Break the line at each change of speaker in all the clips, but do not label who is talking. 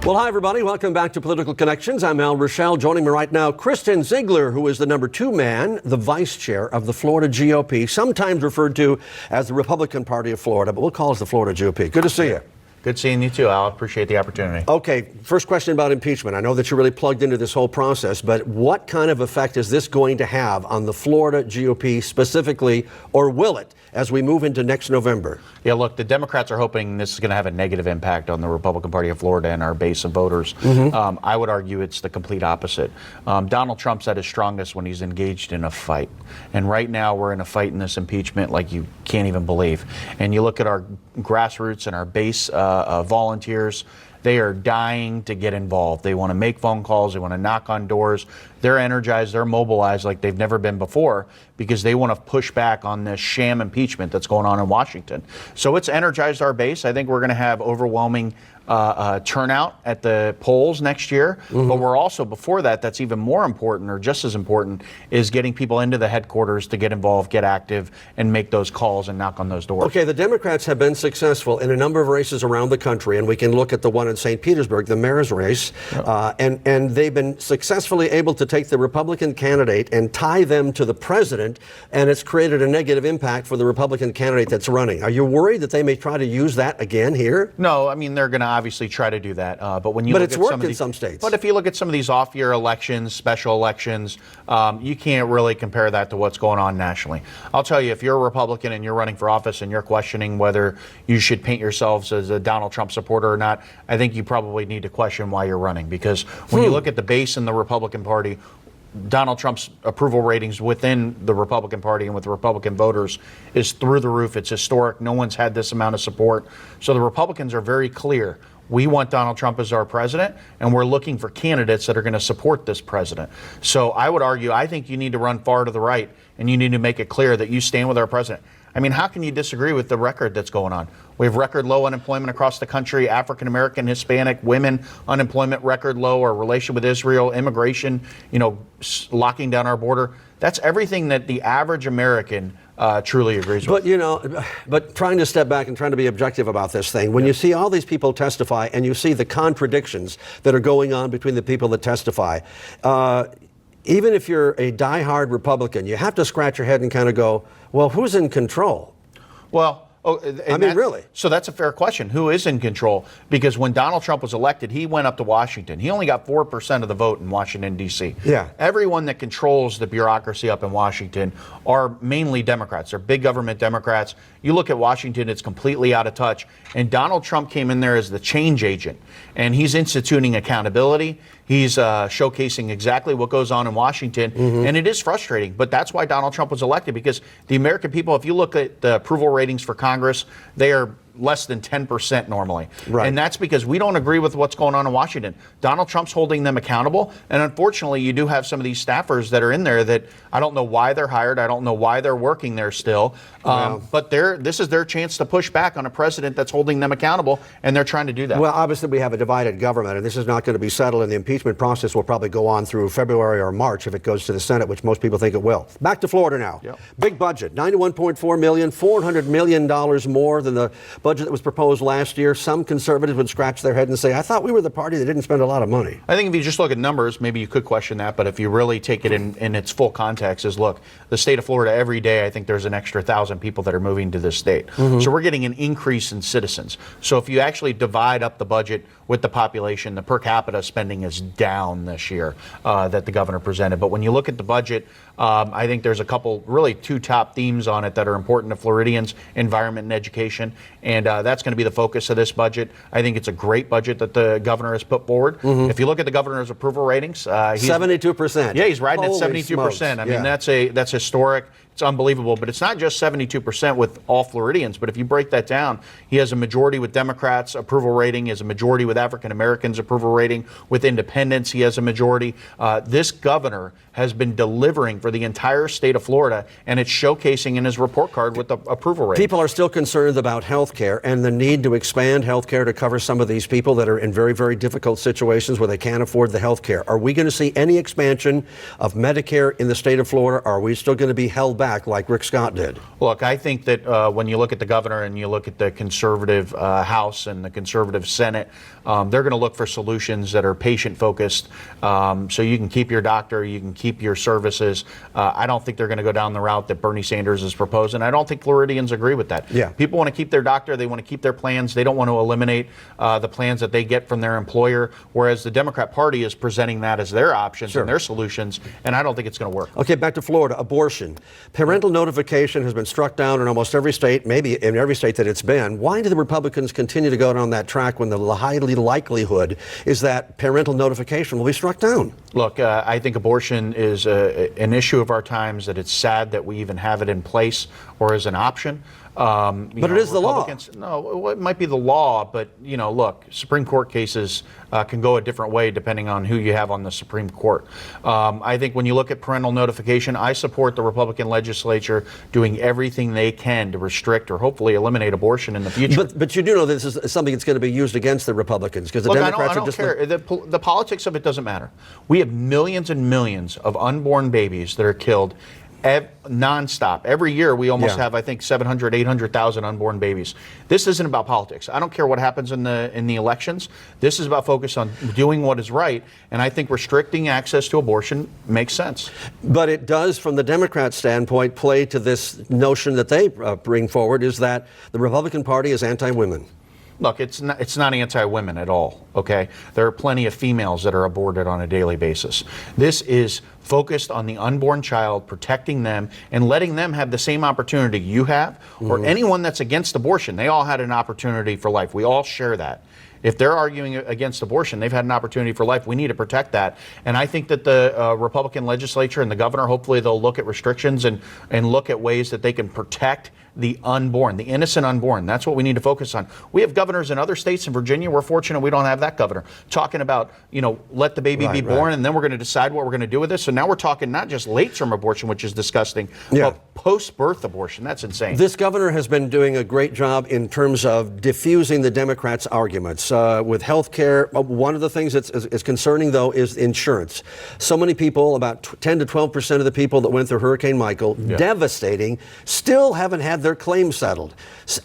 Well, hi, everybody. Welcome back to Political Connections. I'm Al Rochelle. Joining me right now, Kristen Ziegler, who is the number 2 man, the vice chair of the Florida GOP, sometimes referred to as the Republican Party of Florida, but we'll call it the Florida GOP. Good to see you.
Good seeing you too, Al. Appreciate the opportunity.
Okay, first question about impeachment. I know that you're really plugged into this whole process, but what kind of effect is this going to have on the Florida GOP specifically, or will it, as we move into next November?
Yeah, look, the Democrats are hoping this is going to have a negative impact on the Republican Party of Florida and our base of voters. I would argue it's the complete opposite. Donald Trump's at his strongest when he's engaged in a fight. And right now we're in a fight in this impeachment like you can't even believe. And you look at our grassroots and our base volunteers, they are dying to get involved. They want to make phone calls. They want to knock on doors. They're energized. They're mobilized like they've never been before because they want to push back on this sham impeachment that's going on in Washington. So it's energized our base. I think we're going to have overwhelming turnout at the polls next year. But we're also, before that, that's even more important, or just as important, is getting people into the headquarters to get involved, get active, and make those calls and knock on those doors.
Okay, the Democrats have been successful in a number of races around the country, and we can look at the one in St. Petersburg, the mayor's race, and they've been successfully able to take the Republican candidate and tie them to the president, and it's created a negative impact for the Republican candidate that's running. Are you worried that they may try to use that again here?
No, I mean, they're going to obviously try to do that. But when you
but
look
it's
at
worked
some of
in some states.
But if you look at some of these off-year elections, special elections, you can't really compare that to what's going on nationally. I'll tell you, if you're a Republican and you're running for office and you're questioning whether you should paint yourselves as a Donald Trump supporter or not, I think you probably need to question why you're running. Because when you look at the base in the Republican Party, Donald Trump's approval ratings within the Republican Party and with Republican voters is through the roof. It's historic. No one's had this amount of support. So the Republicans are very clear. We want Donald Trump as our president, and we're looking for candidates that are going to support this president. So I would argue, I think you need to run far to the right, and you need to make it clear that you stand with our president. I mean, how can you disagree with the record that's going on? We have record low unemployment across the country, African American, Hispanic, women, unemployment record low, our relation with Israel, immigration, locking down our border. That's everything that the average American truly agrees with.
But trying to step back and trying to be objective about this thing, when you see all these people testify and you see the contradictions that are going on between the people that testify, even if you're a diehard Republican, you have to scratch your head and kind of go, well, who's in control?
Well,
really?
So that's a fair question. Who is in control? Because when Donald Trump was elected, he went up to Washington. He only got 4% of the vote in Washington, D.C.
Yeah.
Everyone that controls the bureaucracy up in Washington are mainly Democrats. They're big government Democrats. You look at Washington, it's completely out of touch. And Donald Trump came in there as the change agent. And he's instituting accountability. He's showcasing exactly what goes on in Washington. And it is frustrating. But that's why Donald Trump was elected, because the American people, if you look at the approval ratings for Congress, they are less than 10% normally.
Right.
And that's because we don't agree with what's going on in Washington. Donald Trump's holding them accountable. And unfortunately, you do have some of these staffers that are in there that I don't know why they're hired. I don't know why they're working there still. But this is their chance to push back on a president that's holding them accountable, and they're trying to do that.
Well, obviously, we have a divided government, and this is not going to be settled, and the impeachment process will probably go on through February or March if it goes to the Senate, which most people think it will. Back to Florida now.
Yep.
Big budget, $91.4 million, $400 million more than the budget that was proposed last year. Some conservatives would scratch their head and say, I thought we were the party that didn't spend a lot of money.
I think if you just look at numbers, maybe you could question that. But if you really take it in its full context, is look, the state of Florida, every day, I think there's an extra 1,000 people that are moving to this state. So we're getting an increase in citizens. So if you actually divide up the budget with the population, the per capita spending is down this year that the governor presented. But when you look at the budget, I think there's really two top themes on it that are important to Floridians: environment and education. And that's going to be the focus of this budget. I think it's a great budget that the governor has put forward. If you look at the governor's approval ratings, he's
72%.
Yeah, he's riding
Holy
at 72%.
smokes.
I mean, that's historic. It's unbelievable, but it's not just 72% with all Floridians. But if you break that down, he has a majority with Democrats approval rating, he has a majority with African Americans approval rating, with independents he has a majority. This governor has been delivering for the entire state of Florida, and it's showcasing in his report card with the approval rating.
People are still concerned about health care. care and the need to expand health care to cover some of these people that are in very, very difficult situations where they can't afford the health care. Are we going to see any expansion of Medicare in the state of Florida? Or are we still going to be held back like Rick Scott did?
Look, I think that when you look at the governor and you look at the conservative House and the conservative Senate, they're going to look for solutions that are patient-focused, so you can keep your doctor, you can keep your services. I don't think they're going to go down the route that Bernie Sanders is proposing. I don't think Floridians agree with that.
Yeah.
People want to keep their doctor, they want to keep their plans, they don't want to eliminate the plans that they get from their employer, whereas the Democrat Party is presenting that as their options and their solutions, and I don't think it's going to work. Okay,
back to Florida, abortion. Parental notification has been struck down in almost every state, maybe in every state that it's been. Why do the Republicans continue to go down that track when the highly likelihood is that parental notification will be struck down?
Look, I think abortion is an issue of our times, that it's sad that we even have it in place or as an option.
But it is the law.
No, it might be the law, but, look, Supreme Court cases can go a different way depending on who you have on the Supreme Court. I think when you look at parental notification, I support the Republican legislature doing everything they can to restrict or hopefully eliminate abortion in the future.
But you do know this is something that's going to be used against the Republicans, because the Democrats
I don't care. The politics of it doesn't matter. We have millions and millions of unborn babies that are killed nonstop. Every year we almost have, I think, 700, 800,000 unborn babies. This isn't about politics. I don't care what happens in the elections. This is about focus on doing what is right, and I think restricting access to abortion makes sense.
But it does, from the Democrat standpoint, play to this notion that they bring forward, is that the Republican Party is anti-women.
Look, it's not anti-women at all, okay? There are plenty of females that are aborted on a daily basis. This is focused on the unborn child, protecting them and letting them have the same opportunity you have, or anyone that's against abortion. They all had an opportunity for life. We all share that. If they're arguing against abortion, they've had an opportunity for life. We need to protect that. And I think that the Republican legislature and the governor, hopefully they'll look at restrictions and look at ways that they can protect the unborn, the innocent unborn. That's what we need to focus on. We have governors in other states. In Virginia, we're fortunate we don't have that governor talking about, let the baby be born, and then we're going to decide what we're going to do with this. So now we're talking not just late-term abortion, which is disgusting, but post-birth abortion. That's insane.
This governor has been doing a great job in terms of diffusing the Democrats' arguments. With health care, one of the things that's is concerning, though, is insurance. So many people, about 10 to 12% of the people that went through Hurricane Michael, devastating, still haven't had their claims settled.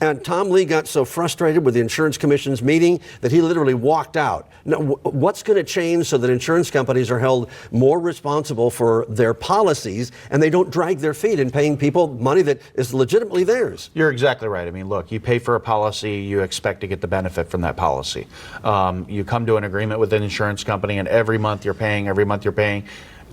And Tom Lee got so frustrated with the Insurance Commission's meeting that he literally walked out. Now, what's going to change so that insurance companies are held more responsible for their policies and they don't drag their feet in paying people money that is legitimately theirs?
You're exactly right. I mean, look, you pay for a policy, you expect to get the benefit from that policy. You come to an agreement with an insurance company, and every month you're paying.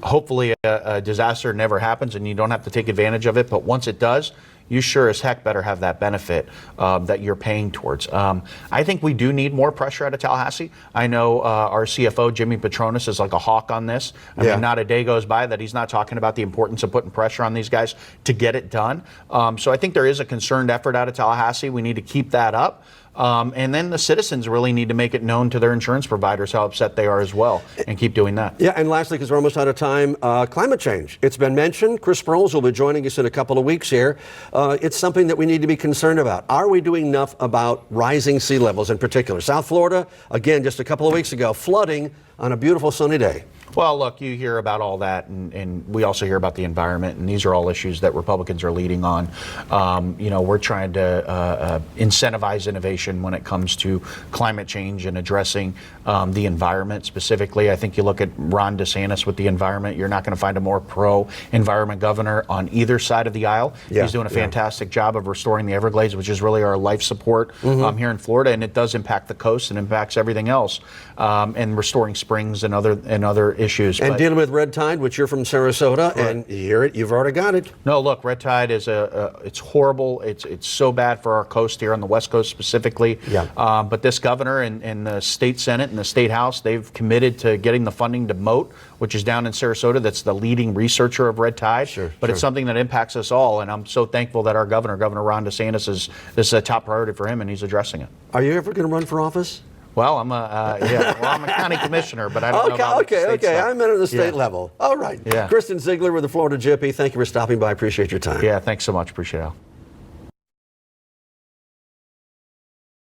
Hopefully a disaster never happens and you don't have to take advantage of it, but once it does, you sure as heck better have that benefit that you're paying towards. I think we do need more pressure out of Tallahassee. I know our CFO, Jimmy Petronas, is like a hawk on this. I mean, not a day goes by that he's not talking about the importance of putting pressure on these guys to get it done. So I think there is a concerted effort out of Tallahassee. We need to keep that up. And then the citizens really need to make it known to their insurance providers how upset they are as well, and keep doing that.
Yeah, and lastly, because we're almost out of time, climate change. It's been mentioned. Chris Sproles will be joining us in a couple of weeks here. It's something that we need to be concerned about. Are we doing enough about rising sea levels in particular? South Florida, again, just a couple of weeks ago, flooding on a beautiful sunny day.
Well, look, you hear about all that, and we also hear about the environment, and these are all issues that Republicans are leading on. We're trying to incentivize innovation when it comes to climate change and addressing the environment specifically. I think you look at Ron DeSantis with the environment, you're not going to find a more pro-environment governor on either side of the aisle. He's doing a fantastic job of restoring the Everglades, which is really our life support here in Florida, and it does impact the coast and impacts everything else, and restoring springs and other issues.
And dealing with red tide, which you're from Sarasota, and you hear it, you've already got it.
No, look, red tide is it's horrible. It's so bad for our coast here on the West Coast specifically. But this governor and the state Senate and the state House, they've committed to getting the funding to MOTE, which is down in Sarasota. That's the leading researcher of red tide. But it's something that impacts us all, and I'm so thankful that our Governor Ron DeSantis, this is a top priority for him, and he's addressing it.
Are you ever going to run for office?
Well, I'm a county commissioner, but I don't know about
Okay. I meant at the state level. All right. Kristen Ziegler with the Florida GOP. Thank you for stopping by. Appreciate your time.
Yeah, thanks so much. Appreciate it, Al.